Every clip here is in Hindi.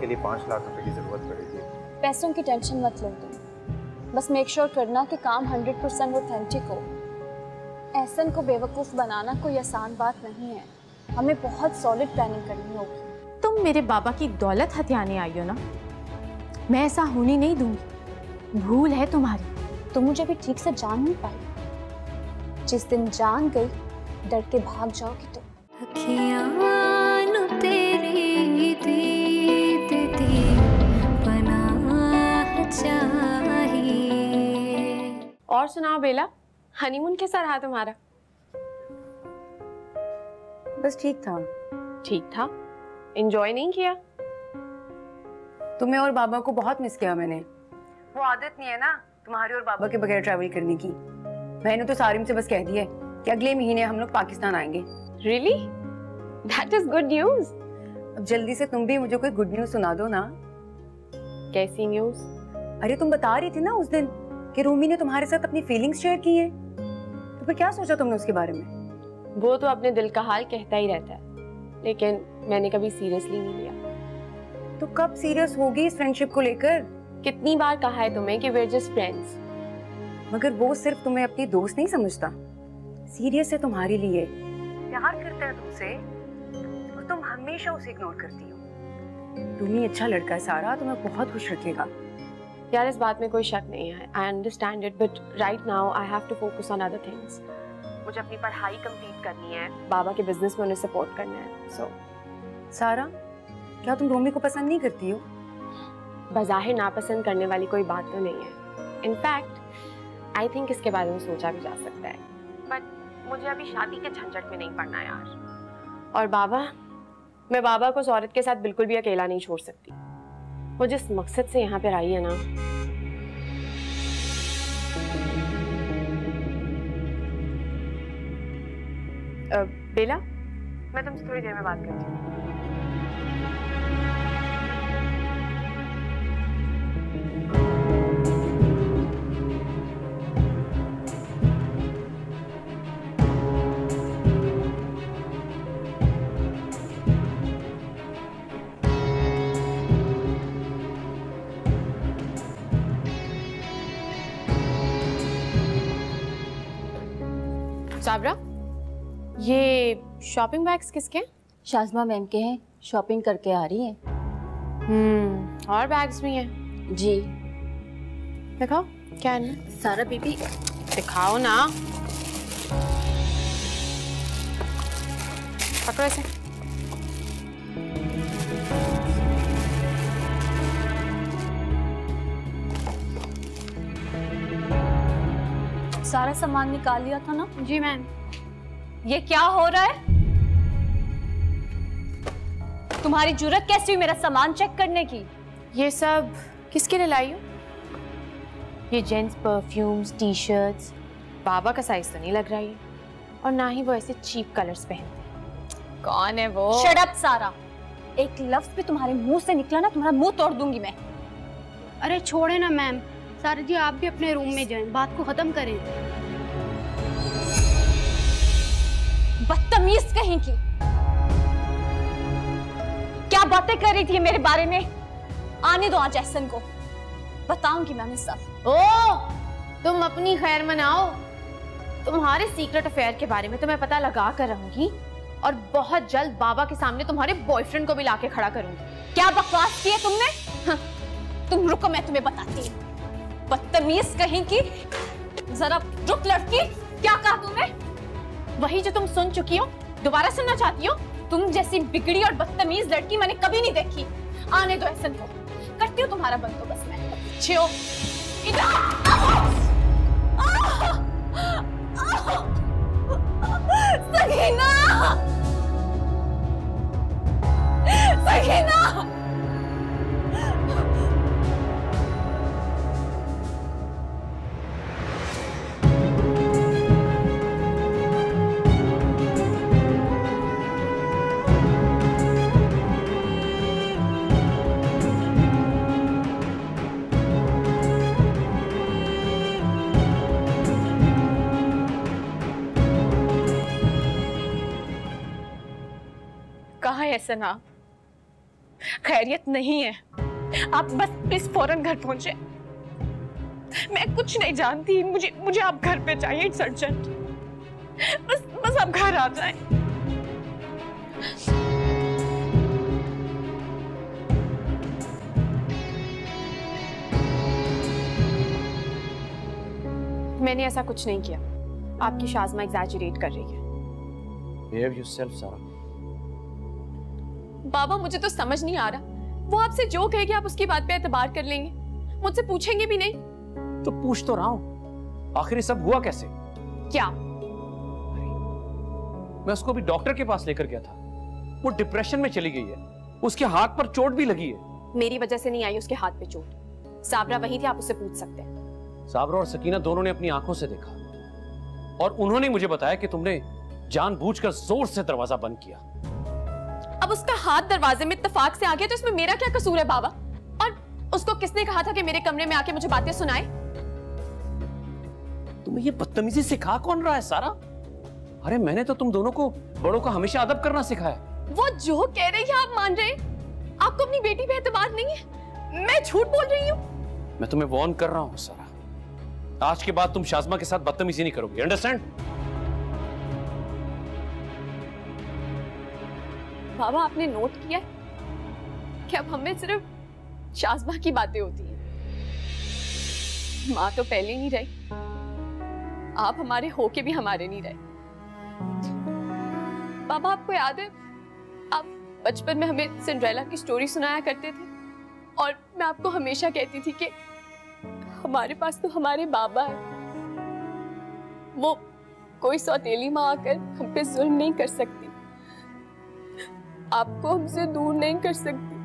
के लिए 5 लाख रुपए की जरूरत पड़ेगी। पैसों की टेंशन मत लो तुम, बस मेक श्योर करना कि काम 100% ऑथेंटिक हो। एहसन को बेवकूफ़ बनाना कोई आसान बात नहीं है, हमें बहुत सॉलिड प्लानिंग करनी होगी। तुम मेरे बाबा की दौलत हथियाने आई हो ना, मैं ऐसा होने नहीं दूंगी। भूल है तुम्हारी। तुम मुझे भी ठीक से जान नहीं पाई, जिस दिन जान गई डर के भाग जाओगी तुम। और सुनाओ बेला, हनीमून कैसा रहा तुम्हारा? बस ठीक था। ठीक था? एंजॉय नहीं किया? तुम्हें और बाबा को बहुत मिस किया मैंने। वो आदत नहीं है ना तुम्हारे और बाबा के बगैर ट्रैवल करने की। मैंने तो सारिम से बस कह दिया है कि अगले महीने हम लोग पाकिस्तान आएंगे। Really? That is good news. अब जल्दी से तुम भी मुझे कोई गुड न्यूज सुना दो ना। कैसी न्यूज? अरे तुम बता रही थी ना उस दिन कि रूमी ने तुम्हारे साथ अपनी फीलिंग्स शेयर की हैं, तो फिर क्या सोचा तुमने उसके बारे में? वो तो अपने दिल का हाल कहता ही रहता है, लेकिन मैंने कभी सीरियसली नहीं लिया। तो कब सीरियस होगी इस फ्रेंडशिप को लेकर? कितनी बार कहा है तुम्हें कि we're just friends? मगर वो सिर्फ तुम्हें अपनी दोस्त नहीं समझता, सीरियस है तुम्हारे लिए, प्यार करता है तुमसे, और तुम हमेशा उसे इग्नोर करती हो। रूमी अच्छा लड़का है सारा, तुम्हें बहुत खुश रखेगा। यार इस बात में कोई शक नहीं है, I understand it, but right now I have to focus on other things. मुझे अपनी पढ़ाई कंप्लीट करनी है, बाबा के बिजनेस में उन्हें सपोर्ट करना है। So सारा, क्या तुम रूमी को पसंद नहीं करती हो? बज़ाहिर नापसंद करने वाली कोई बात तो नहीं है। इनफैक्ट आई थिंक इसके बारे में सोचा भी जा सकता है, बट मुझे अभी शादी के झंझट में नहीं पड़ना यार। और बाबा, मैं बाबा को उस औरत के साथ बिल्कुल भी अकेला नहीं छोड़ सकती। वो जिस मकसद से यहाँ पे आई है ना, बेला, मैं तुमसे थोड़ी देर में बात करती हूँ। साबरा, ये शॉपिंग बैग्स किसके हैं? शाज़मा मैम के हैं, शॉपिंग करके आ रही हैं। और बैग्स भी हैं? जी। दिखाओ क्या है। सारा बीबी दिखाओ ना। पकड़ो ऐसे। सारा सामान निकाल लिया था ना? जी मैम। ये क्या हो रहा है? तुम्हारी जुर्रत कैसी हुई मेरा सामान चेक करने की? ये सब किसके लिए लाई हो? ये जेंट्स परफ्यूम्स, टी शर्ट्स, बाबा का साइज तो नहीं लग रहा है, और ना ही वो ऐसे चीप कलर्स पहनते। कौन है वो? शट अप सारा, एक लफ्ज भी तुम्हारे मुंह से निकला ना तुम्हारा मुंह तोड़ दूंगी मैं। अरे छोड़े ना मैम, सारा जी आप भी अपने रूम में जाएं, बात को खत्म करें। बदतमीज कहीं की, क्या बातें कर रही थी मेरे बारे में? आने दो आज एहसन को, बताऊंगी मैं उन्हें सब। ओ, तुम अपनी खैर मनाओ। तुम्हारे सीक्रेट अफेयर के बारे में तो मैं पता लगा कर रहूंगी, और बहुत जल्द बाबा के सामने तुम्हारे बॉयफ्रेंड को भी लाके खड़ा करूंगी। क्या बकवास की है तुमने? हाँ, तुम रुको, मैं तुम्हें बताती हूँ। बदतमीज कहीं की, जरा रुक लड़की, क्या कहा तुमने? वही जो तुम सुन चुकी हो, दोबारा सुनना चाहती हो? तुम जैसी बिगड़ी और बदतमीज लड़की मैंने कभी नहीं देखी। आने दो एहसन को, करती हूँ तुम्हारा बंदोबस्त मैं। अच्छे हो सकीना, सकीना। कहाँ है एहसन? खैरियत नहीं है। आप बस प्लीज फौरन घर पहुंचे। मैं कुछ नहीं जानती, मुझे आप घर पे चाहिए, इट्स अर्जेंट। बस आप घर आ जाएं। मैंने ऐसा कुछ नहीं किया। आपकी शाज़मा एग्जैजरेट कर रही है। Behave yourself, सारा। बाबा मुझे तो समझ नहीं आ रहा, वो आपसे जो कहेगी आप उसकी बात पे एतबार कर लेंगे, मुझसे पूछेंगे भी नहीं? तो पूछ तो रहा हूं, आखिर ये सब हुआ कैसे? क्या? मैं उसको भी डॉक्टर के पास लेकर गया था, वो डिप्रेशन में चली गई है, उसके हाथ पर चोट भी लगी है। मेरी वजह से नहीं आई उसके हाथ पे चोट, साबरा वही थी, आप उससे पूछ सकते हैं। साबरा और सकीना दोनों ने अपनी आंखों से देखा और उन्होंने मुझे बताया कि तुमने जानबूझकर जोर से दरवाजा बंद किया। अब उसका हाथ दरवाजे में इत्तेफाक से आ गया तो इसमें मेरा क्या कसूर है बाबा? और उसको किसने कहा था कि मेरे कमरे में आके मुझे बातें सुनाए? तुम्हें ये बदतमीजी सिखा कौन रहा है सारा? अरे मैंने तो तुम दोनों को, बड़ों का हमेशा अदब करना सिखाया। वो जो कह रही है आप मान रहे हैं? आपको अपनी बेटी पे एतबार नहीं है? मैं झूठ बोल रही हूँ? मैं तुम्हें वार्न कर रहा हूँ सारा, आज के बाद तुम शाज़मा के साथ बदतमीजी नहीं करोगी, अंडरस्टैंड? बाबा आपने नोट किया है कि अब हमें सिर्फ शाज़मा की बातें होती हैं। माँ तो पहले नहीं रही, आप हमारे होके भी हमारे नहीं रहे। बाबा आपको याद है आप बचपन में हमें सिंड्रेला की स्टोरी सुनाया करते थे और मैं आपको हमेशा कहती थी कि हमारे पास तो हमारे बाबा है, वो कोई सौतेली माँ आकर हम पे जुल्म नहीं कर सकती, आपको हमसे दूर नहीं कर सकती।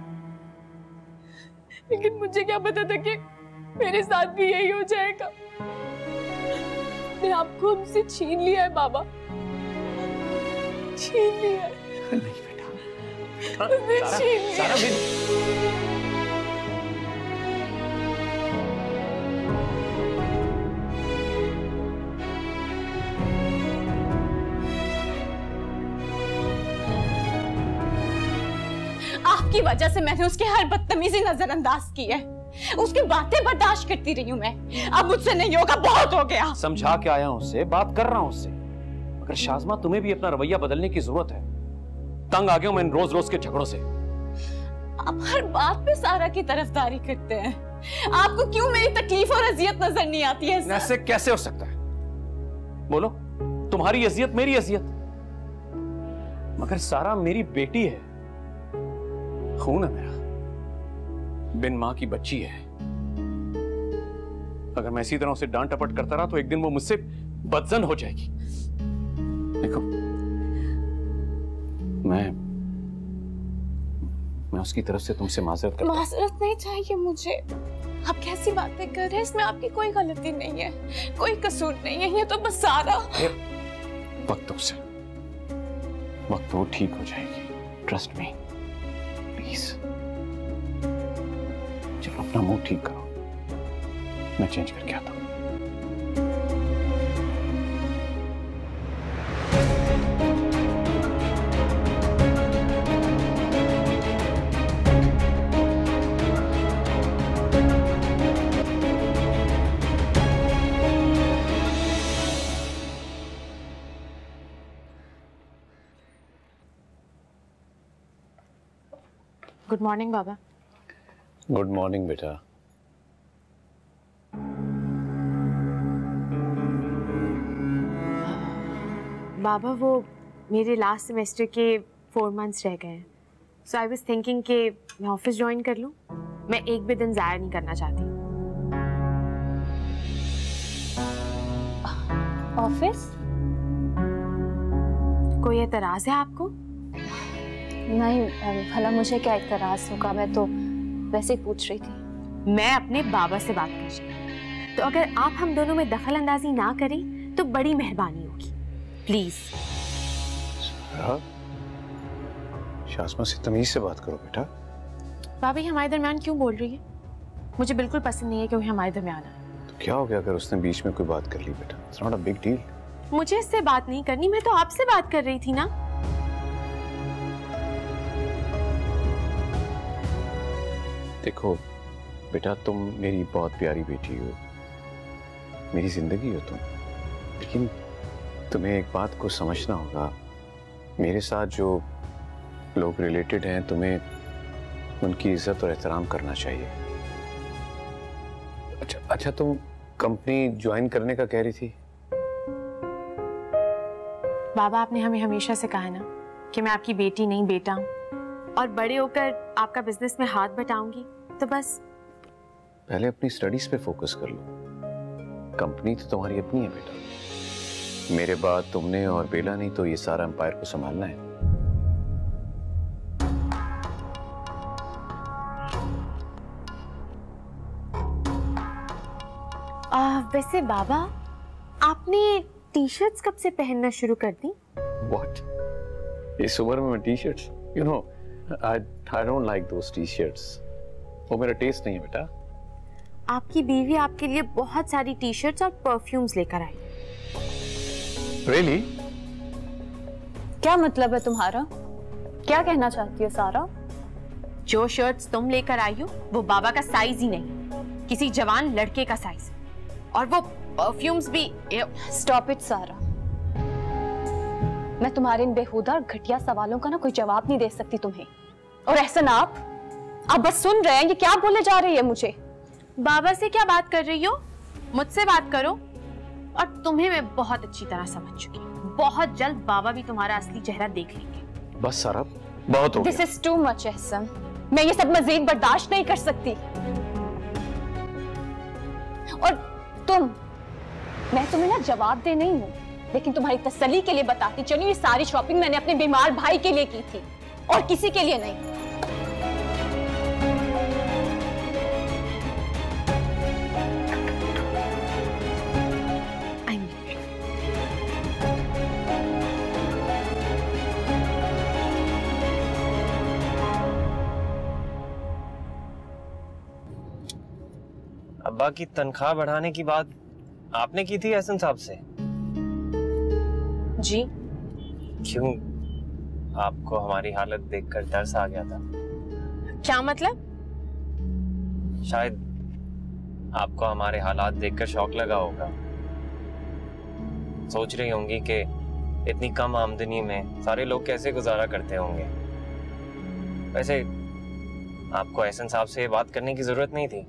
लेकिन मुझे क्या पता था कि मेरे साथ भी यही हो जाएगा। ने आपको हमसे छीन लिया है बाबा, छीन लिया है। नहीं बेटा, उसने छीन लिया। सारा आपकी वजह से मैंने उसकी हर बदतमीजी नजरअंदाज की है, उसकी बातें बर्दाश्त करती रही हूं मैं। अब मुझसे नहीं होगा, बहुत हो गया। समझा के आया हूं उससे, बात कर रहा हूं उससे, मगर शाज़मा तुम्हें भी अपना रवैया बदलने की जरूरत है। तंग आ गया हूं मैं इन रोज रोज के झगड़ों से। आप हर बात पे सारा की तरफदारी करते हैं, आपको क्यों मेरी तकलीफ और अजियत नजर नहीं आती है? ऐसे कैसे हो सकता है? बोलो, तुम्हारी अजियत मेरी अजियत, मगर सारा मेरी बेटी है, खून है मेरा, बिन मां की बच्ची है। अगर मैं इसी तरह उसे डांट टपट करता रहा तो एक दिन वो मुझसे बदजन हो जाएगी। देखो, मैं उसकी तरफ से तुमसे माजरत करता हूं। माजरत नहीं चाहिए मुझे। आप कैसी बातें कर रहे हैं? इसमें आपकी कोई गलती नहीं है, कोई कसूर नहीं है, ये तो बस सारा वक्त वो ठीक हो जाएगी, ट्रस्ट मी, प्लीज। चलो अपना मूड ठीक करो, मैं चेंज करके आता हूं। गुड मॉर्निंग बाबा। गुड मॉर्निंग बेटा। बाबा वो मेरे लास्ट सेमेस्टर के 4 मंथ्स रह गए हैं, सो आई वाज थिंकिंग कि मैं ऑफिस ज्वाइन कर लूं। मैं एक भी दिन ज़ाया नहीं करना चाहती। ऑफिस? कोई एतराज़ है आपको? नहीं, भला मुझे क्या एतराज़ होगा, मैं तो वैसे ही पूछ रही थी। मैं अपने बाबा से बात कर रही हूँ, तो अगर आप हम दोनों में दखल अंदाजी ना करें तो बड़ी मेहरबानी होगी, प्लीज। शाज़मा से तमीज से बात करो बेटा। भाभी हमारे दरमियान क्यों बोल रही है? मुझे बिल्कुल पसंद नहीं है कि वो हमारे दरमियान आए। तो क्या हो गया अगर उसने बीच में कोई बात कर ली बेटा? It's not a big deal. मुझे इससे बात नहीं करनी, मैं तो आपसे बात कर रही थी ना। देखो बेटा, तुम मेरी बहुत प्यारी बेटी हो, मेरी जिंदगी हो तुम, लेकिन तुम्हें एक बात को समझना होगा, मेरे साथ जो लोग रिलेटेड हैं तुम्हें उनकी इज्जत और एहतराम करना चाहिए। अच्छा तुम कंपनी ज्वाइन करने का कह रही थी? बाबा, आपने हमें हमेशा से कहा ना कि मैं आपकी बेटी नहीं बेटा हूँ, और बड़े होकर आपका बिजनेस में हाथ बटाऊंगी, तो बस पहले अपनी स्टडीज पे फोकस कर लो। कंपनी तो तुम्हारी अपनी है बेटा, मेरे बाद तुमने और बेला नहीं तो ये सारा एम्पायर को संभालना है। वैसे बाबा, आपने टी शर्ट्स कब से पहनना शुरू कर दी? What? इस उम्र में मैं T shirts? You know, I don't like those t-shirts. वो मेरा टेस्ट नहीं है बेटा। आपकी बीवी आपके लिए बहुत सारी टी शर्ट्स और परफ्यूम्स लेकर आई। Really? क्या मतलब है तुम्हारा? क्या कहना चाहती हो सारा? जो शर्ट्स तुम लेकर आई हो वो बाबा का साइज ही नहीं, किसी जवान लड़के का साइज, और वो परफ्यूम्स भी। स्टॉप इट सारा, मैं तुम्हारे इन बेहुदा और घटिया सवालों का ना कोई जवाब नहीं दे सकती तुम्हें। और एहसन, आप बस सुन रहे हैं, ये क्या बोले जा रही है मुझे? बाबा से क्या बात कर रही हो? मुझसे बात करो। और तुम्हें मैं बहुत अच्छी तरह समझ चुकी हूँ, बहुत जल्द बाबा भी तुम्हारा असली चेहरा देख लेंगे। बस सारा, बहुत हो गया। This is too much Ehsan, मैं ये सब मजीद बर्दाश्त नहीं कर सकती। और मैं तुम्हें ना जवाब दे नहीं हूँ, लेकिन तुम्हारी तसल्ली के लिए बताती चलूं, ये सारी शॉपिंग मैंने अपने बीमार भाई के लिए की थी और किसी के लिए नहीं। अब्बा की तनख्वाह बढ़ाने की बात आपने की थी एहसन साहब से? जी। क्यों, आपको हमारी हालत देखकर तरस आ गया था? क्या मतलब? शायद आपको हमारे हालात देखकर शौक लगा होगा। सोच रही होंगी कि इतनी कम आमदनी में सारे लोग कैसे गुजारा करते होंगे। वैसे आपको एहसन साहब से ये बात करने की जरूरत नहीं थी,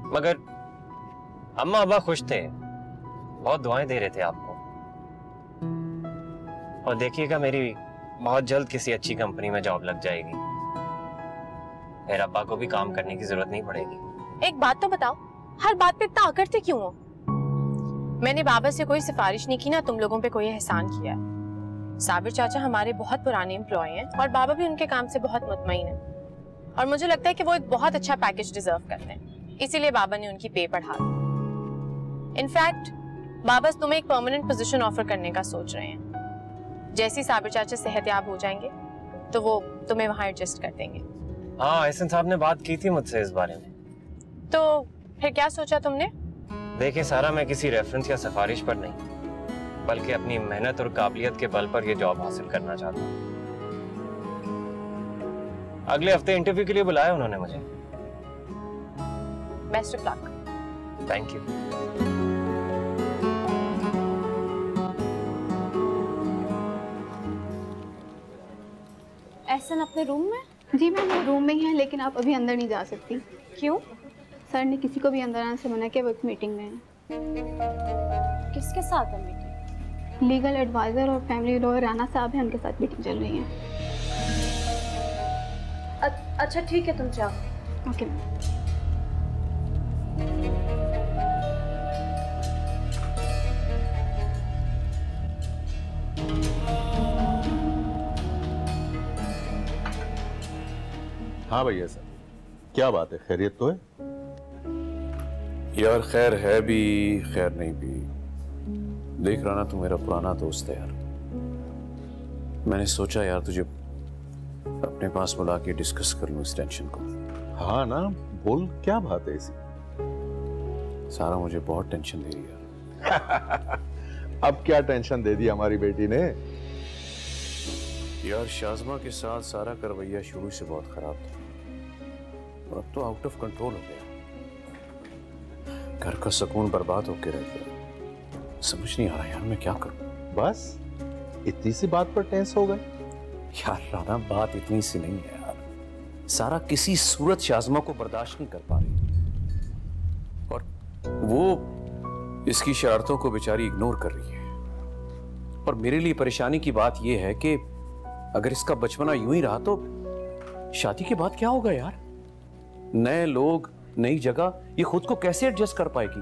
मगर अम्मा अब्बा खुश थे, बहुत दुआएं दे रहे थे आपको। और देखिएगा, मेरी बहुत जल्द किसी अच्छी कंपनी में जॉब लग जाएगी, मेरे अब्बा को भी काम करने की जरूरत नहीं पड़ेगी। एक बात तो बताओ, हर बात पे इतना अकड़ते क्यों हो? मैंने बाबा से कोई सिफारिश नहीं की, ना तुम लोगों पे कोई एहसान किया है। साबिर चाचा हमारे बहुत पुराने एम्प्लॉय हैं और बाबा भी उनके काम से बहुत मुतमईन है, और मुझे लगता है कि वो एक बहुत अच्छा पैकेज डिजर्व करते हैं, इसीलिए बाबा ने उनकी पे बढ़ा दी। इनफैक्ट बाबा तुम्हें एक परमानेंट पोजीशन ऑफर करने का सोच रहे हैं। जैसे ही साबिर चाचा सेहतयाब हो जाएंगे तो वो तुम्हें वहां एडजस्ट कर देंगे। हाँ, एहसन साहब ने बात की थी मुझसे इस बारे में। तो फिर क्या सोचा तुमने? देखिए सारा, मैं किसी रेफरेंस या सिफारिश पर नहीं, बल्कि अपनी मेहनत और काबिलियत के बल पर यह जॉब हासिल करना चाहता हूँ। अगले हफ्ते इंटरव्यू के लिए बुलाया उन्होंने मुझे। Best of luck. Thank you. Ehsan अपने रूम में? जी मैम, वो रूम में ही है, लेकिन आप अभी अंदर नहीं जा सकती। क्यों? सर ने किसी को भी अंदर आने से मना किया, वो एक मीटिंग में है। किसके साथ है मीटिंग? लीगल एडवाइजर और फैमिली लॉयर राना साहब हैं, उनके साथ मीटिंग चल रही है। अच्छा ठीक है, तुम जाओ। Okay ma'am. हाँ भैया सर, क्या बात है? खैरियत तो है? यार खैर है भी, खैर नहीं भी। देख रहा ना, तू मेरा पुराना दोस्त है यार। मैंने सोचा यार तुझे अपने पास बुला के डिस्कस कर लूं इस टेंशन को। हाँ ना, बोल, क्या बात है ऐसी? सारा मुझे बहुत टेंशन दे रही है यार। अब क्या टेंशन दे दी हमारी बेटी ने? यार शाज़मा के साथ सारा का रवैया शुरू से बहुत खराब था। और अब तो आउट ऑफ कंट्रोल हो गया। घर का सुकून बर्बाद होके रह गया। समझ नहीं आ रहा यार मैं क्या करूं। बस इतनी सी बात पर टेंस हो गए? यार राना बात इतनी सी नहीं है यार। सारा किसी सूरत शाज़मा को बर्दाश्त नहीं कर पा रही और वो इसकी शरारतों को बेचारी इग्नोर कर रही है। और मेरे लिए परेशानी की बात यह है कि अगर इसका बचपना यूं ही रहा तो शादी के बाद क्या होगा यार? नए लोग, नई जगह, ये खुद को कैसे एडजस्ट कर पाएगी?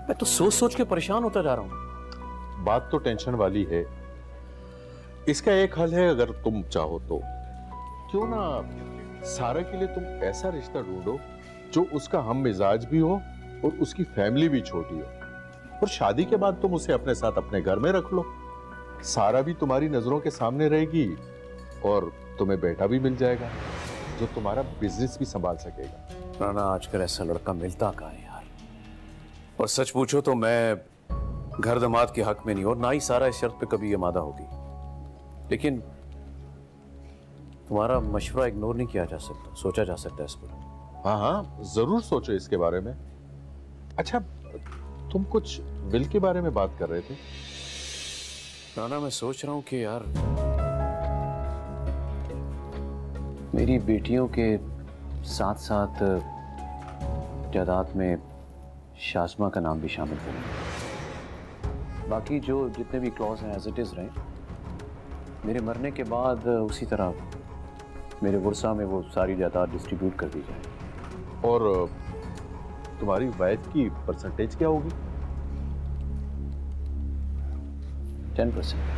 मैं तो सोच सोच के परेशान होता जा रहा हूं। बात तो टेंशन वाली है। इसका एक हल है, अगर तुम चाहो तो। क्यों ना सारा के लिए तुम ऐसा रिश्ता ढूंढो जो उसका हम मिजाज भी हो और उसकी फैमिली भी छोटी हो, और शादी के बाद तुम उसे अपने साथ अपने घर में रख लो। सारा भी तुम्हारी नजरों के सामने रहेगी और तुम्हें बेटा भी मिल जाएगा जो तुम्हारा बिजनेस भी संभाल सकेगा। राना आजकल ऐसा लड़का मिलता कहाँ है यार? और सच पूछो तो मैं घर दामाद के हक में नहीं, और ना ही सारा इस शर्त पे कभी आमादा होगी। लेकिन तुम्हारा मशवरा इग्नोर नहीं किया जा सकता, सोचा जा सकता है इस पर। हाँ हाँ, जरूर सोचो इसके बारे में। अच्छा, तुम कुछ विल के बारे में बात कर रहे थे। राना मैं सोच रहा हूं कि यार मेरी बेटियों के साथ साथ जायदाद में शाज़मा का नाम भी शामिल करें। बाकी जो जितने भी क्लॉज हैं एज इट इज रहे। मेरे मरने के बाद उसी तरह मेरे वर्सा में वो सारी जायदाद डिस्ट्रीब्यूट कर दी जाए। और तुम्हारी वाइफ की परसेंटेज क्या होगी? 10%।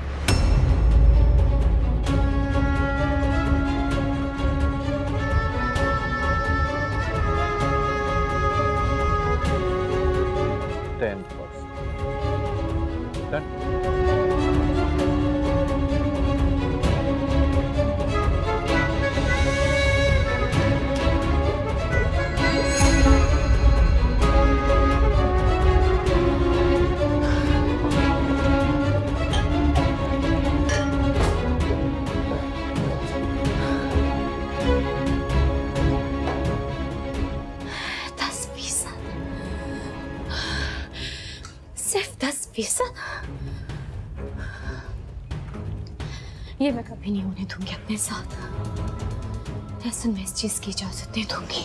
ये मैं कभी नहीं होने दूंगी अपने साथ। ऐसा मैं इस चीज की इजाजत नहीं दूंगी,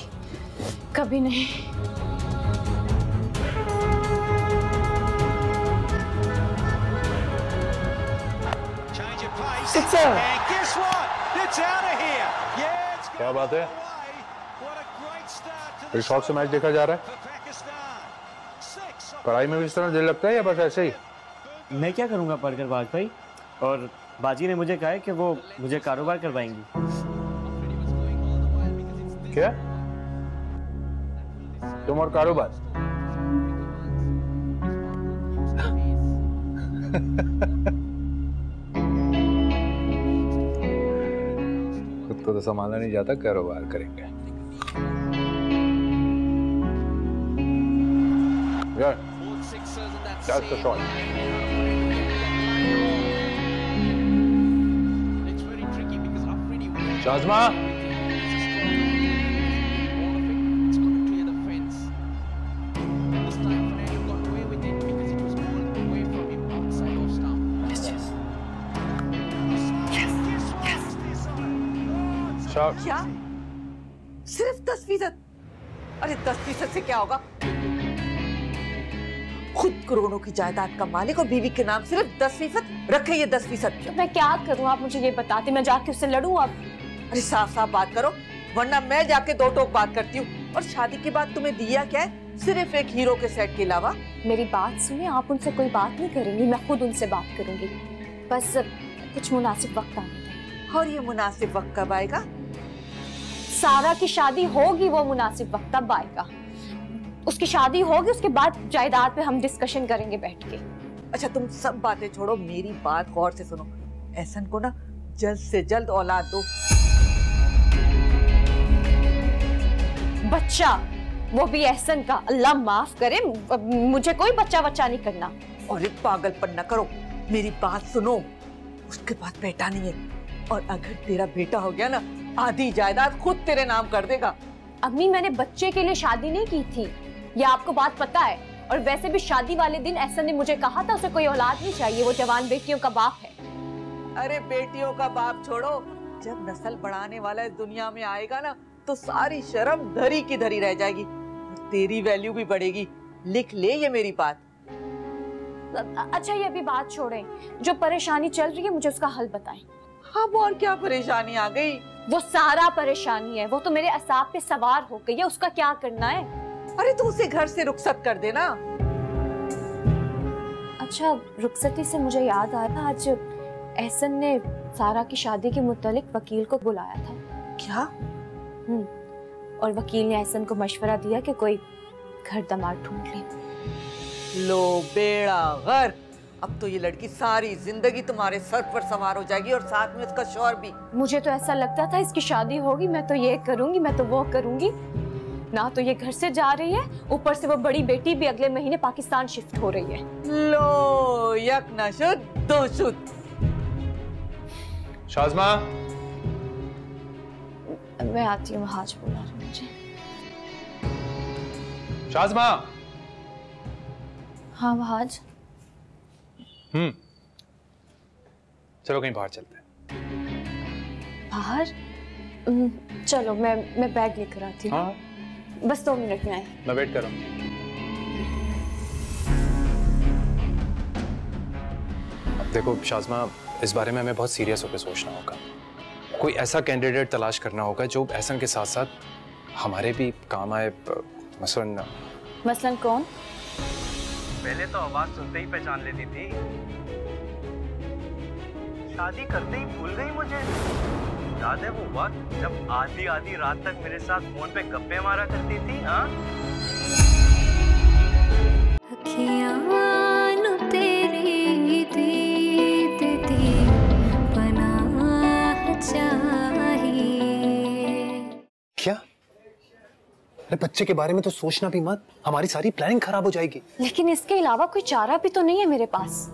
कभी नहीं। क्या बात है? फिर शौक से मैच देखा जा रहा है? पढ़ाई में भी इस तरह दिल लगता है या बस ऐसे ही? मैं क्या करूंगा पढ़कर बाज भाई, और बाजी ने मुझे कहा है कि वो मुझे कारोबार करवाएंगी। क्या? तुम और कारोबार? खुद को तो संभालना नहीं जाता, कारोबार करेंगे यार। That's the shot. शाज़मा, क्या? सिर्फ 10%? अरे 10% से क्या होगा? खुद करोड़ों की जायदाद का मालिक और बीवी के नाम सिर्फ 10%? रखे ये 10%। मैं क्या करूं, आप मुझे ये बताते, मैं जाके उससे लड़ूं अब? अरे साफ साफ बात करो, वरना मैं जाके दो टोक बात करती हूँ। और शादी के बाद तुम्हें दिया क्या है? सिर्फ एक हीरो के सेट के अलावा। मेरी बात सुनिए, आप उनसे कोई बात नहीं करेंगी, मैं खुद उनसे बात करूंगी। बस कुछ मुनासिब वक्त आने दें। और ये मुनासिब वक्त कब आएगा? सारा की शादी होगी, वो मुनासिब वक्त तब आएगा। उसकी शादी होगी, उसके बाद जायदाद पे हम डिस्कशन करेंगे बैठ के। अच्छा तुम सब बातें छोड़ो, मेरी बात गौर से सुनो। एहसन को ना जल्द से जल्द औलाद दो। बच्चा? वो भी एहसन का? अल्लाह माफ करे, मुझे कोई बच्चा बच्चा नहीं करना। और एक पागलपन न करो, मेरी बात सुनो। उसके बाद बेटा नहीं है, और अगर तेरा बेटा हो गया ना, आधी जायदाद खुद तेरे नाम कर देगा। अम्मी मैंने बच्चे के लिए शादी नहीं की थी, ये आपको बात पता है। और वैसे भी शादी वाले दिन एहसन ने मुझे कहा था उसे कोई औलाद नहीं चाहिए, वो जवान बेटियों का बाप है। अरे बेटियों का बाप छोड़ो, जब नस्ल बढ़ाने वाला इस दुनिया में आएगा ना तो सारी शर्म धरी की धरी रह जाएगी और तेरी वैल्यू भी बढ़ेगी। लिख ले ये मेरी बात। अच्छा ये अभी बात छोड़ें, जो परेशानी चल रही है मुझे उसका हल बताएं। अब और क्या परेशानी आ गई? वो सारा परेशानी है, वो तो मेरे असाब पे सवार हो गई है, उसका क्या करना है? अरे तू उसे घर से रुखसत कर देना। अच्छा रुखसती से मुझे याद आया, आज एहसन ने सारा की शादी के मुतालिक वकील को बुलाया था। क्या? और वकील ने एहसन को मशवरा दिया कि कोई घर दामाद ढूंढ ले। लो बेड़ा गर्क, अब तो ये लड़की सारी जिंदगी तुम्हारे सर पर सवार हो जाएगी और साथ में उसका शौहर भी। मुझे तो ऐसा लगता था इसकी शादी होगी, मैं तो ये करूंगी, मैं तो वो करूंगी। ना तो ये घर से जा रही है, ऊपर से वो बड़ी बेटी भी अगले महीने पाकिस्तान शिफ्ट हो रही है। लो यक न शुद्ध दो शुद्ध। शाज़मा, मैं आती हूँ, हाज बुला रही मुझे। शाज़मा। हाँ वहाज। चलो कहीं बाहर चलते हैं। बाहर? चलो मैं बैग लेकर आती हूँ। हाँ बस 2 मिनट में आई। मैं वेट कर रहा हूँ। देखो शाज़मा, इस बारे में हमें बहुत सीरियस होकर सोचना होगा। कोई ऐसा कैंडिडेट तलाश करना होगा जो एहसन के साथ साथ हमारे भी काम आए। मसलन कौन? पहले तो आवाज सुनते ही पहचान लेती थी, शादी करते ही भूल गई मुझे। याद है वो वक्त जब आधी आधी रात तक मेरे साथ फोन पे गप्पे मारा करती थी? हाँ तेरी दीद दी पनाह चाहिए। क्या? अरे बच्चे के बारे में तो सोचना भी मत, हमारी सारी प्लानिंग खराब हो जाएगी। लेकिन इसके अलावा कोई चारा भी तो नहीं है मेरे पास।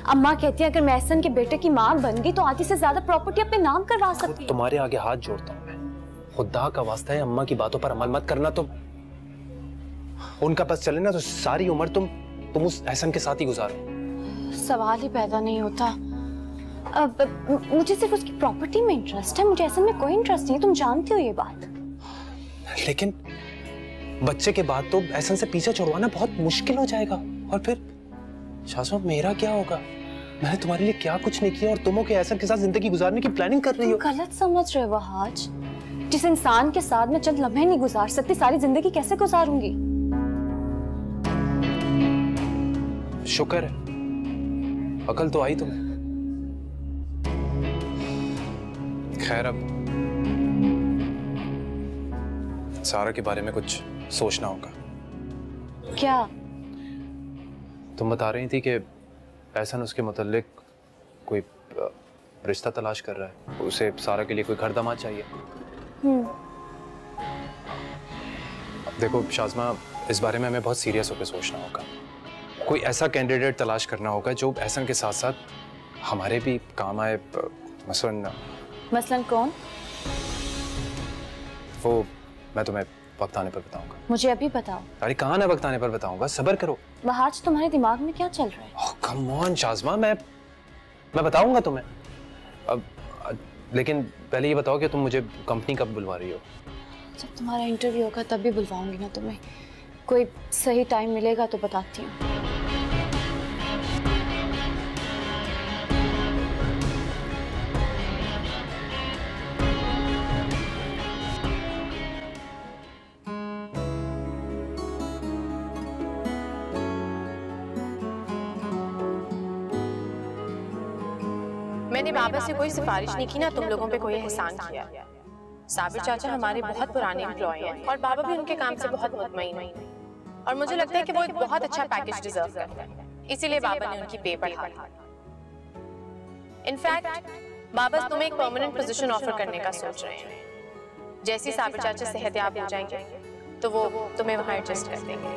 अम्मा कहती है अगर मैं एहसन के बेटे की मां बन गई तो आधी से ज्यादा प्रॉपर्टी अपने नाम करवा सकती है। तुम्हारे आगे हाथ जोड़ता हूँ मैं, खुदा का वास्ता है अम्मा की बातों पर अमल मत करना। तो उनका बस चले ना तो सारी उम्र तुम उस एहसन के साथ ही गुजारो। सवाल ही पैदा नहीं होता। अब मुझे सिर्फ उसकी प्रॉपर्टी में इंटरेस्ट है, मुझे एहसन में कोई इंटरेस्ट नहीं, तुम जानती हो ये बात। लेकिन बच्चे के बाद तो एहसन से पीछे छुड़वाना बहुत मुश्किल हो जाएगा। और फिर शाज़मा मेरा क्या होगा? मैंने तुम्हारे लिए क्या कुछ नहीं किया और तुम के एहसन के साथ जिंदगी गुजारने की प्लानिंग कर रही हो। गलत समझ रहे हो वहाज। जिस इंसान के साथ मैं चंद लम्हे नहीं गुजार सकती, सारी जिंदगी कैसे गुजारूंगी? शुक्र है अकल तो आई तुम्हें। खैर अब सारा के बारे में कुछ सोचना होगा। क्या? तुम बता रही थी कि एहसन उसके मुतालिक कोई रिश्ता तलाश कर रहा है, उसे सारा के लिए कोई घर दामाद चाहिए। देखो शाज़मा, इस बारे में हमें बहुत सीरियस होकर सोचना होगा। कोई ऐसा कैंडिडेट तलाश करना होगा जो एहसन के साथ साथ हमारे भी काम आए। मसलन कौन? वो मैं तुम्हें वक्त आने पर बताऊंगा। मुझे अभी बताओ। अरे कहाँ ना वक्त आने पर बताऊंगा, सब्र करो। वहाज तुम्हारे दिमाग में क्या चल रहा है? कम ऑन शाज़मा, मैं बताऊंगा तुम्हें। अब लेकिन पहले ये बताओ कि तुम मुझे कंपनी कब बुलवा रही हो? जब तुम्हारा इंटरव्यू होगा तभी बुलवाऊंगी ना तुम्हें। कोई सही टाइम मिलेगा तो बताती हूँ। मैंने बाबा से कोई सिफारिश नहीं की ना तुम लोगों पे कोई एहसान किया। साबिर चाचा हमारे बहुत पुराने एम्प्लॉय हैं और बाबा भी उनके काम से बहुत मुतमईन हैं और मुझे लगता है कि वो एक बहुत अच्छा पैकेज डिजर्व करते हैं, इसीलिए बाबा ने उनकी पे बढ़ा दी। इनफैक्ट बाबा तुम्हें एक परमानेंट पोजीशन ऑफर करने का सोच रहे हैं। जैसे साबिर चाचा सेहतयाब हो जाएंगे तो वो तुम्हें वहां एडजस्ट कर देंगे।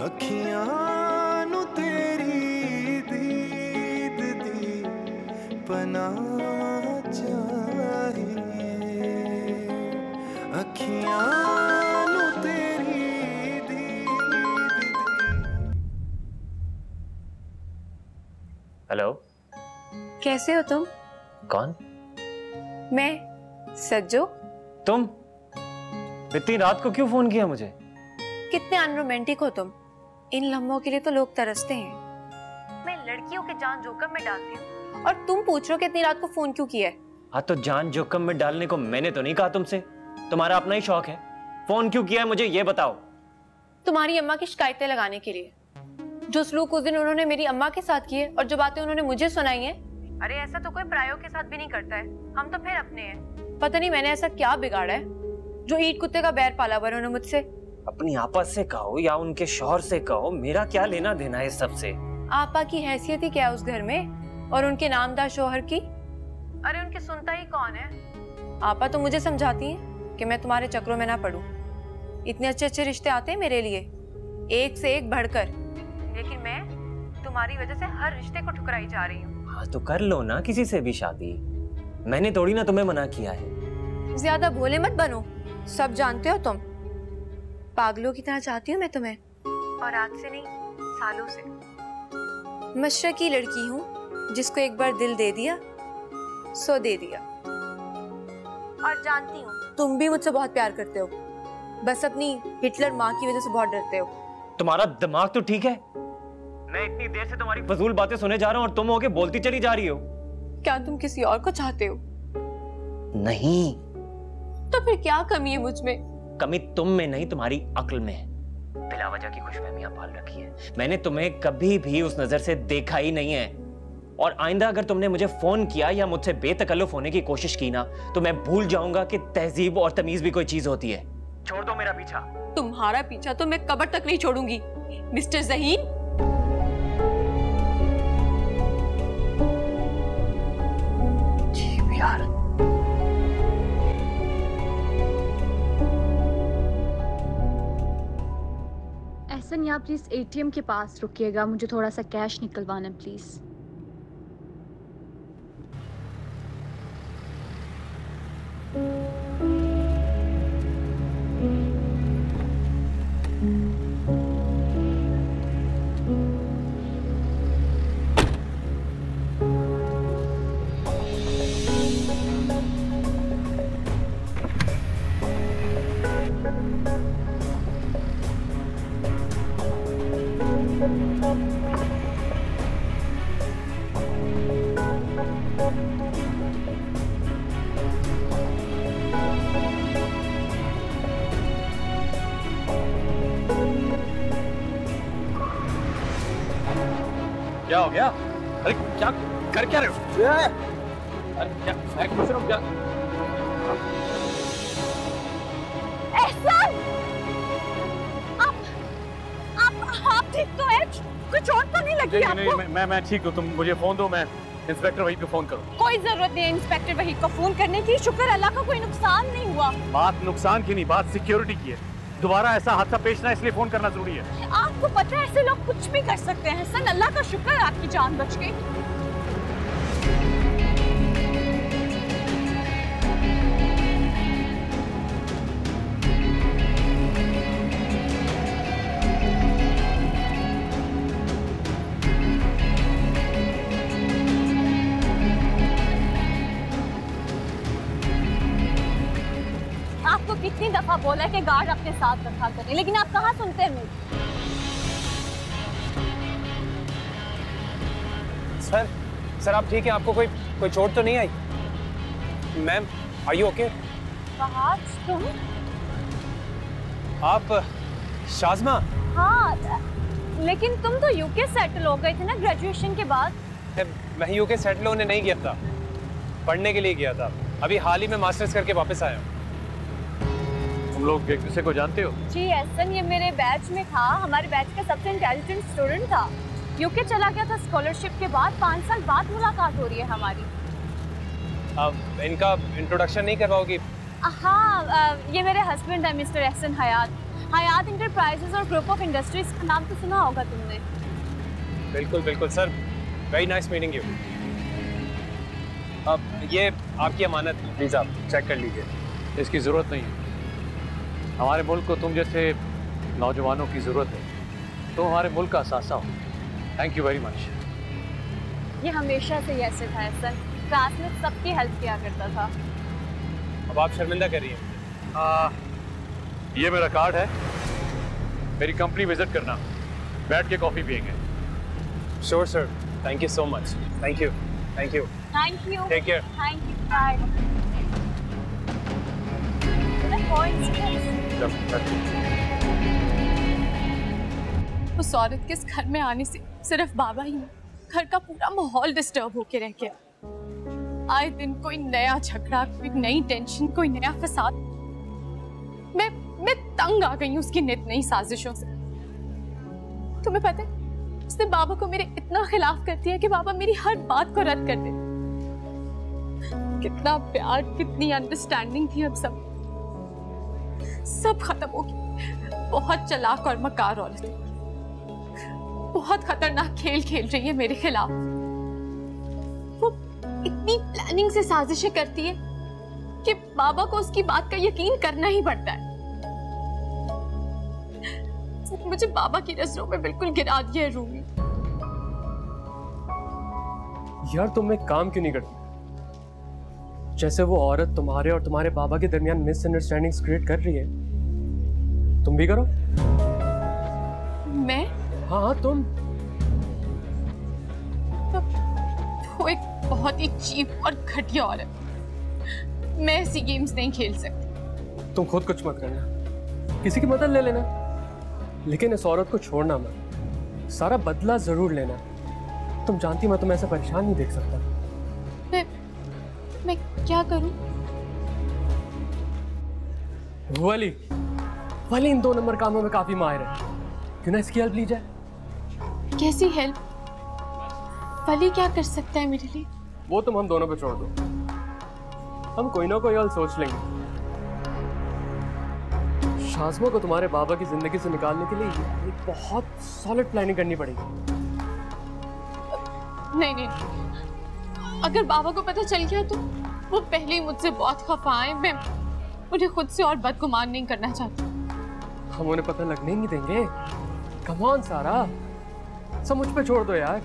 अखियां अपना चाहिए अखियां नु तेरी हेलो, कैसे हो तुम? कौन? मैं सज्जो। तुम इतनी रात को क्यों फोन किया मुझे? कितने अनरोमांटिक हो तुम। इन लम्हों के लिए तो लोग तरसते हैं। मैं लड़कियों के जान जोखिम में डालती हूँ और तुम पूछ रहे हो कि इतनी रात को फोन क्यों किया है? हाँ तो जान जोखिम में डालने को मैंने तो नहीं कहा तुमसे, तुम्हारा अपना ही शौक है। फोन क्यों किया है मुझे ये बताओ। तुम्हारी अम्मा की शिकायतें लगाने के लिए। जो सलूक उस दिन उन्होंने मेरी अम्मा के साथ किए और जो बातें उन्होंने मुझे सुनाई हैं। अरे ऐसा तो कोई परायों के साथ भी नहीं करता है, हम तो फिर अपने हैं। पता नहीं मैंने ऐसा क्या बिगाड़ा है जो ईट कुत्ते का बैर पाला हुआ उन्होंने मुझसे। अपनी आपा से कहो या उनके शौहर से कहो, मेरा क्या लेना देना है सबसे। आपा की हैसियत ही क्या उस घर में और उनके नामदार शौहर की? अरे उनकी सुनता ही कौन है? आपा तो मुझे समझाती हैं कि मैं तुम्हारे चक्रों में ना पड़ूं। इतने अच्छे अच्छे रिश्ते आते हैं मेरे लिए, एक से एक बढ़कर, लेकिन मैं तुम्हारी वजह से हर रिश्ते को ठुकराई जा रही हूँ। हाँ तो कर लो ना किसी से भी शादी, मैंने थोड़ी ना तुम्हें मना किया है। ज्यादा भोले मत बनो, सब जानते हो तुम। पागलों की तरह चाहती हूँ मैं तुम्हें, और आज से नहीं सालों से। मशरकी लड़की हूँ जिसको एक बार दिल दे दिया सो दे दिया। और जानती हूँ तुम भी मुझसे बहुत प्यार करते हो, बस अपनी हिटलर माँ की वजह से बहुत डरते हो। तुम्हारा दिमाग तो ठीक है? मैं इतनी देर से तुम्हारी फजूल बातें सुने जा रहा हूँ और तुम होके बोलती चली जा रही हो। क्या तुम किसी और को चाहते हो? नहीं। तो फिर क्या कमी है मुझ में? कमी तुम में नहीं, तुम्हारी अक्ल में है। बिला वजह की खुशफहमियां पाल रखी है। मैंने तुम्हें कभी भी उस नजर से देखा ही नहीं है, और आइंदा अगर तुमने मुझे फोन किया या मुझसे बेतकल्लुफ होने की कोशिश की ना, तो मैं भूल जाऊंगा कि तहजीब और तमीज भी कोई चीज होती है। छोड़ दो मेरा पीछा। तुम्हारा पीछा तो मैं कब्र तक नहीं छोड़ूंगी मिस्टर ज़हीन। यार एहसन, यहाँ प्लीज एटीएम के पास रुकिएगा, मुझे थोड़ा सा कैश निकलवाना प्लीज। क्या हो गया? अरे क्या कर क्या रहे हो? अरे क्या मैं पूछ रहा हूँ क्या? एहसान! आप ठीक तो है? कोई चोट तो नहीं लगी आपको? नहीं, मैं ठीक हूँ। तुम मुझे फोन दो, मैं इंस्पेक्टर वहीद को फोन करूँ। कोई जरूरत नहीं है इंस्पेक्टर वहीद को फोन करने की। शुक्र अल्लाह का कोई नुकसान नहीं हुआ। बात नुकसान की नहीं, बात सिक्योरिटी की है। दोबारा ऐसा हादसा पेश ना, इसलिए फोन करना जरूरी है। आपको पता है ऐसे लोग कुछ भी कर सकते हैं। हसन, अल्लाह का शुक्र है आपकी जान बच गई। आपको कितनी दफा बोला है कि गार्ड अपने साथ रखा करें, लेकिन आप कहाँ सुनते हैं मेरी? सर आप ठीक हैं? आपको कोई चोट तो नहीं आई? Ma'am are you okay? Fahad, तुम? आप शाज़मा? हाँ, लेकिन तुम तो यूके सेटल हो गए थे ना ग्रेजुएशन के बाद। मैं यूके सेटल होने नहीं गया था, पढ़ने के लिए गया था। अभी हाल ही में मास्टर्स करके वापस आया हूँ। तुम लोग एक दूसरे को जानते हो? जी एहसन, ये मेरे बैच में था। हमारे बैच का सबसे इंटेलिजेंट स्टूडेंट था। यूके चला गया था स्कॉलरशिप के बाद। 5 साल बाद मुलाकात हो रही है हमारी। इनका इंट्रोडक्शन नहीं करवाओगी? हाँ, ये मेरे हस्बैंड है मिस्टर एहसन हयात। हयात इंटरप्राइजेज और ग्रुप ऑफ इंडस्ट्रीज का नाम तो सुना होगा तुमने। बिल्कुल बिल्कुल sir, very nice meeting you. अब ये आपकी अमानत, प्लीज आप चेक कर लीजिए। इसकी जरूरत नहीं है। हमारे मुल्क को तुम जैसे नौजवानों की जरूरत है। तुम हमारे मुल्क का असासा हो। Thank you very much. ये हमेशा से ही ऐसे था एहसन, क्लास में सबकी हेल्प किया करता था। अब आप शर्मिंदा कर रही हैं। ये मेरा कार्ड है, मेरी कंपनी विजिट करना, बैठ के कॉफी पियेंगे। Sure sir, thank you so much. Thank you, thank you, thank you, take care, thank you, bye. उस औरत के इस घर में आने से सिर्फ बाबा ही नहीं, घर का पूरा माहौल डिस्टर्ब होके रह गया। आए दिन कोई नया झगड़ा, कोई नई टेंशन, कोई नया फसाद। मैं तंग आ गई हूँ उसकी नित नई साजिशों से। तुम्हें पता है, उसने बाबा को मेरे इतना खिलाफ कर दिया कि बाबा मेरी हर बात को रद्द कर दे। कितना प्यार, कितनी अंडरस्टैंडिंग थी, अब सब खत्म हो गया। बहुत चालाक और मकार औरत है, बहुत खतरनाक खेल खेल रही है मेरे खिलाफ। वो इतनी प्लानिंग से साजिशें करती है कि बाबा को उसकी बात का यकीन करना ही पड़ता है। मुझे बाबा की नजरों में बिल्कुल गिरा दिया है रूमी। यार तुम एक काम क्यों नहीं करती? जैसे वो औरत तुम्हारे और तुम्हारे बाबा के दरमियान मिसअंडरस्टैंडिंग्स क्रिएट कर रही है, तुम भी करो। मैं? हाँ तुम। वो एक बहुत ही चीप और घटिया औरत। मैं ऐसी गेम्स नहीं खेल सकती। तुम खुद कुछ मत करना, किसी की मदद ले लेना, लेकिन इस औरत को छोड़ना मत। सारा बदला जरूर लेना। तुम जानती मैं तुम्हें ऐसा परेशान नहीं देख सकता। मैं क्या करूं? वली इन 2 नंबर कामों में काफी माहिर है, क्यों ना इसकी हेल्प ली जाए? कैसी हेल्प? वली क्या कर सकता है मेरे लिए? वो तुम हम दोनों पे छोड़ दो, हम कोई ना कोई हल सोच लेंगे। शाज़मा को तुम्हारे बाबा की जिंदगी से निकालने के लिए एक बहुत सॉलिड प्लानिंग करनी पड़ेगी। नहीं, अगर बाबा को पता चल गया तो वो पहले ही मुझसे बहुत खफा है। मैं उन्हें खुद से और बदगुमान नहीं करना चाहती। हम उन्हें पता लगने ही नहीं देंगे। कम ऑन सारा, सब मुझ पे छोड़ दो यार।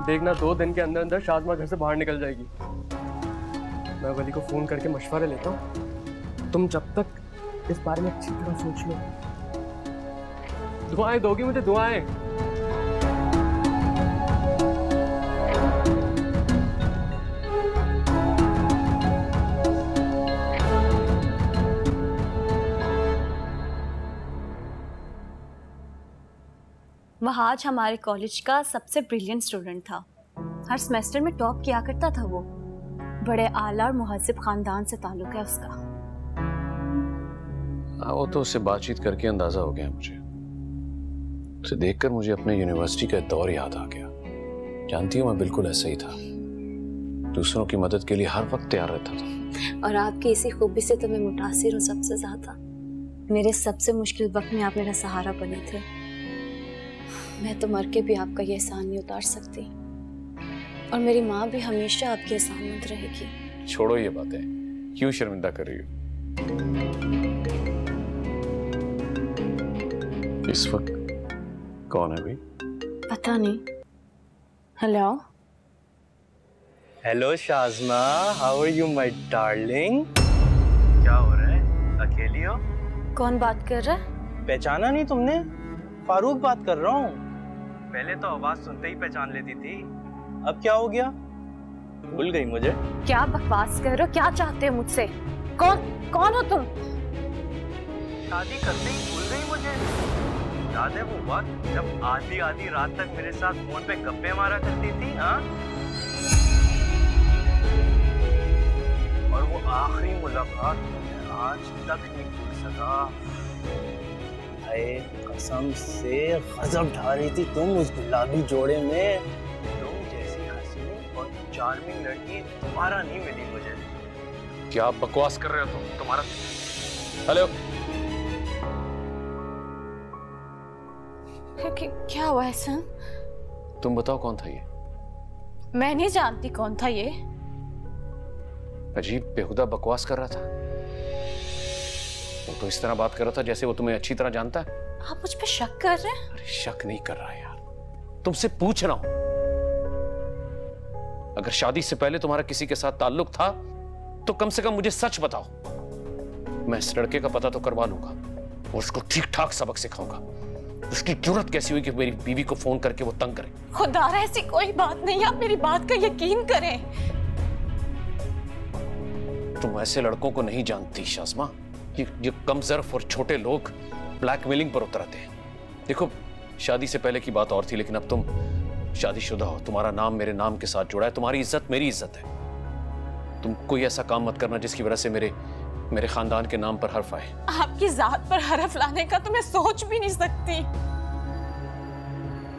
देखना 2 दिन के अंदर अंदर शाज़मा घर से बाहर निकल जाएगी। मैं वली को फोन करके मशवरा लेता हूँ। तुम जब तक इस बारे में अच्छी तरह सोच लो। दुआएं दोगी मुझे? दुआएं। वह आज हमारे कॉलेज का सबसे ब्रिलियंट स्टूडेंट था। हर सेमेस्टर में टॉप किया करता था वो। बड़े आला और मुहज्जिब खानदान से ताल्लुक है उसका। वो तो उससे बातचीत करके अंदाजा हो गया मुझे। उसे देखकर मुझे अपने यूनिवर्सिटी का दौर याद आ गया। जानती हूँ, मैं बिल्कुल ऐसा ही था। दूसरों की मदद के लिए हर वक्त तैयार रहता था। और आपकी इसी खूबी से तो मैं मुतासिर हूँ सबसे ज्यादा। मेरे सबसे मुश्किल वक्त में आप मेरा सहारा बने थे। मैं तो मर के भी आपका ये एहसान नहीं उतार सकती, और मेरी माँ भी हमेशा आपकी एहसानमंद रहेगी। छोड़ो ये बातें, क्यों शर्मिंदा कर रही हो? इस वक्त कौन है भाई? पता नहीं। Hello Shazma, how are you my darling? क्या हो रहा है? अकेली हो? कौन बात कर रहा है? पहचाना नहीं तुमने? फारूक बात कर रहा हूँ। पहले तो आवाज सुनते ही पहचान लेती थी, अब क्या हो गया? भूल गई मुझे? क्या बकवास कर रहे हो? क्या चाहते हो मुझसे? कौन हो तुम? शादी करते ही भूल गई मुझे? याद है वो वक्त जब आधी रात तक मेरे साथ फोन पे गप्पे मारा करती थी? हाँ, और वो आखिरी मुलाकात आज तक नहीं भूल सका। कसम से गजब ढा रही थी तुम उस गुलाबी जोड़े में। तुम जैसी हसीन और चार्मिंग लड़की दोबारा नहीं मिली मुझे। क्या बकवास कर रहे हो तुम? तुम्हारा हेलो, क्या हुआ है सर? तुम बताओ कौन था ये? मैं नहीं जानती कौन था ये। अजीब बेहुदा बकवास कर रहा था। वो तो इस तरह बात कर रहा था जैसे वो तुम्हें अच्छी तरह जानता है। आप मुझ पे शक कर रहे हैं? अरे शक नहीं कर रहा यार, तुमसे पूछ रहा हूं। अगर शादी से पहले तुम्हारा किसी के साथ ताल्लुक था तो कम से कम मुझे सच बताओ। मैं इस लड़के का पता तो करवा लूंगा और उसको ठीक ठाक सबक सिखाऊंगा। उसकी जरूरत कैसी हुई कि मेरी बीवी को फोन करके वो तंग करे? खुदा ऐसी कोई बात नहीं, आप मेरी बात का यकीन करें। तुम ऐसे लड़कों को नहीं जानती शाज़मा। ये कमजोर और छोटे लोग ब्लैकमेलिंग पर उतरते हैं। देखो, शादी से पहले की बात और थी, लेकिन अब तुम शादीशुदा हो, तुम्हारा नाम मेरे नाम के साथ जुड़ा है, तुम्हारी इज्जत मेरी इज्जत है। तुम कोई ऐसा काम मत करना जिसकी वजह से मेरे खानदान के नाम पर हर्फ आए। आपकी जात पर हरफ लाने का तो मैं सोच भी नहीं सकती।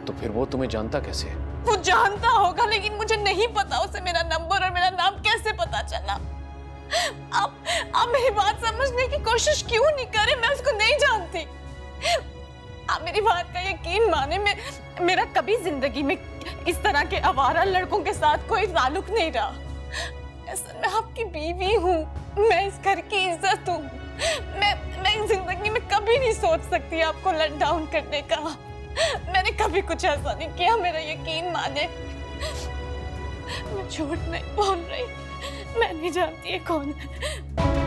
तो फिर वो तुम्हें जानता कैसे है? वो जानता होगा, लेकिन मुझे नहीं पता उसे मेरा नंबर और मेरा नाम कैसे पता चला। आप मेरी बात समझने की कोशिश क्यों नहीं करे? मैं उसको नहीं जानती। आप मेरी बात का यकीन माने, मेरा कभी जिंदगी में इस तरह के आवारा लड़कों के साथ कोई ताल्लुक नहीं रहा। असल मैं आपकी बीवी हूँ, मैं इस घर की इज्जत हूँ। मैं इन जिंदगी में कभी नहीं सोच सकती आपको लेट डाउन करने का। मैंने कभी कुछ ऐसा नहीं किया, मेरा यकीन माने। मैं झूठ नहीं बोल रही, मैं नहीं जानती ये कौन है।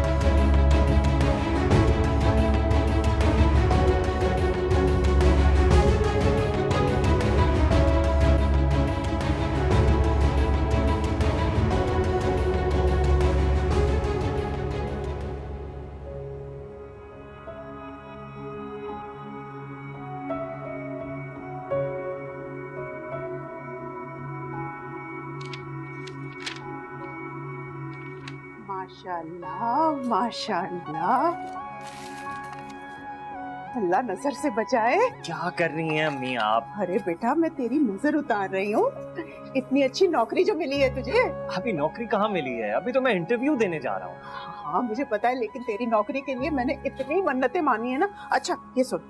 माशाल्लाह माशाल्लाह, अल्लाह नजर से बचाए। क्या कर रही हैं अम्मी आप? अरे बेटा, मैं तेरी नजर उतार रही हूँ। इतनी अच्छी नौकरी जो मिली है तुझे। अभी नौकरी कहाँ मिली है? अभी तो मैं इंटरव्यू देने जा रहा हूँ। हाँ मुझे पता है, लेकिन तेरी नौकरी के लिए मैंने इतनी मन्नतें मानी है ना। अच्छा ये सुन,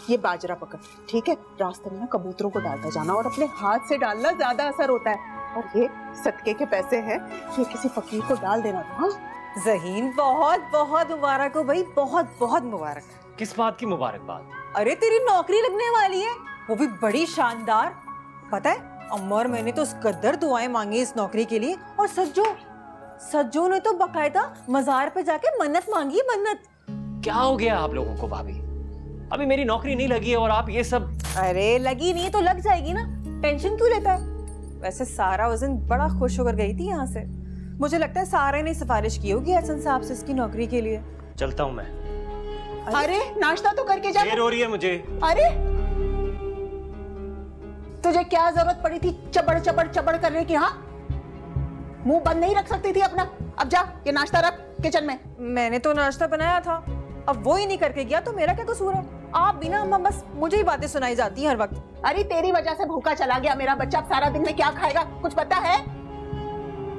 ये बाजरा पकड़, ठीक है? रास्ते में ना कबूतरों को डालता जाना और अपने हाथ से डालना ज्यादा असर होता है। और ये सदके के पैसे हैं, ये किसी फकीर को डाल देना। हाँ ज़हीन, बहुत बहुत मुबारक हो भाई, बहुत बहुत मुबारक। किस बात की मुबारकबाद? अरे तेरी नौकरी लगने वाली है, वो भी बड़ी शानदार। पता है अम्मा और मैंने तो उस कद्दर दुआएं मांगी इस नौकरी के लिए, और सज्जो ने तो बकायदा मजार पे जाके मन्नत मांगी, मन्नत। क्या हो गया आप लोगों को भाभी? अभी मेरी नौकरी नहीं लगी है और आप ये सब। अरे लगी नहीं तो लग जाएगी ना, टेंशन क्यों लेता है? वैसे सारा उस दिन बड़ा खुश होकर गई थी यहाँ से। मुझे लगता है सारे ने सिफारिश की होगी हसन साहब से इसकी नौकरी के लिए। चलता हूँ मैं। अरे नाश्ता तो करके जा। देर हो रही है मुझे। अरे तुझे क्या जरूरत पड़ी थी चबड़ चबड़ चबड़ करने की? हाँ मुंह बंद नहीं रख सकती थी अपना? अब जा, ये नाश्ता रख किचन में। मैंने तो नाश्ता बनाया था, अब वो ही नहीं करके गया तो मेरा क्या कसूर है? आप बिना अम्मा बस मुझे ही बातें सुनाई जाती हैं हर वक्त। अरे तेरी वजह से भूखा चला गया मेरा बच्चा, अब सारा दिन में क्या खाएगा कुछ पता है?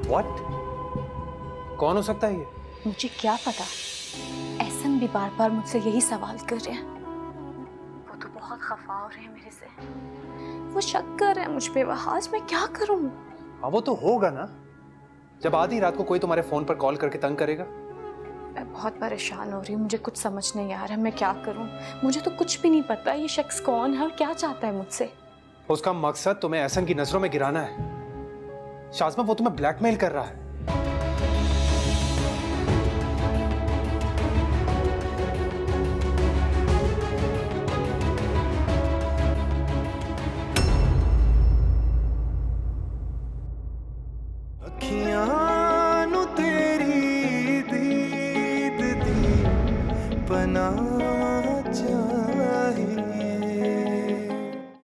What? कौन हो सकता है ये? मुझे क्या पता, एहसन भी बार बार मुझसे यही सवाल कर रहे हैं। वो तो बहुत खफा हो रहे हैं मेरे से, वो शक कर रहे हैं मुझ पे। आज मैं क्या करूं? हाँ वो तो होगा ना, जब आधी रात को कोई तुम्हारे फोन पर कॉल करके तंग करेगा। मैं बहुत परेशान हो रही हूँ, मुझे कुछ समझ नहीं आ रहा मैं क्या करूँ। मुझे तो कुछ भी नहीं पता ये शख्स कौन है और क्या चाहता है मुझसे। उसका मकसद तुम्हें एहसन की नजरों में गिराना है। शाज़मा वो तुम्हें ब्लैकमेल कर रहा है।